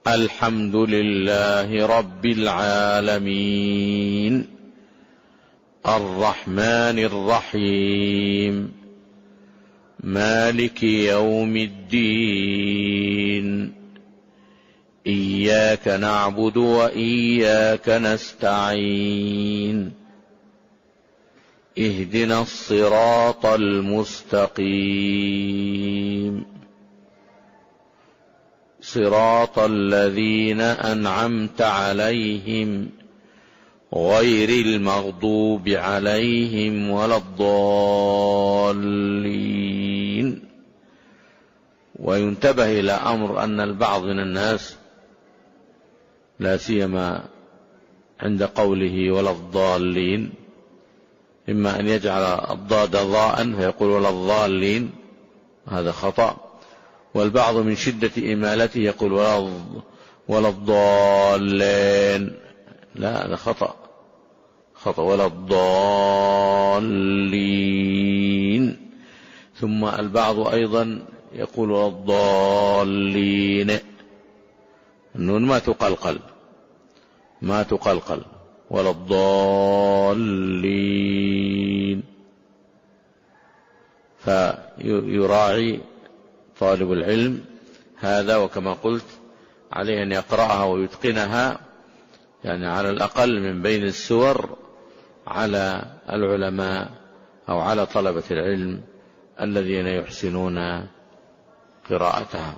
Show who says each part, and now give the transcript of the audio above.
Speaker 1: الحمد لله رب العالمين الرحمن الرحيم مالك يوم الدين إياك نعبد وإياك نستعين اهدنا الصراط المستقيم صراط الذين أنعمت عليهم غير المغضوب عليهم ولا الضالين. وينتبه إلى أمر أن البعض من الناس لا سيما عند قوله ولا الضالين إما أن يجعل الضاد ضاء فيقول ولا الضالين، هذا خطأ. والبعض من شدة إمالته يقول ولا الضالين، لا، هذا خطأ ولا الضالين. ثم البعض أيضا يقول ولا الضالين، النون ما تقلقل ولا الضالين. فيراعي طالب العلم هذا، وكما قلت عليه أن يقرأها ويتقنها، يعني على الأقل من بين السور على العلماء أو على طلبة العلم الذين يحسنون قراءتها.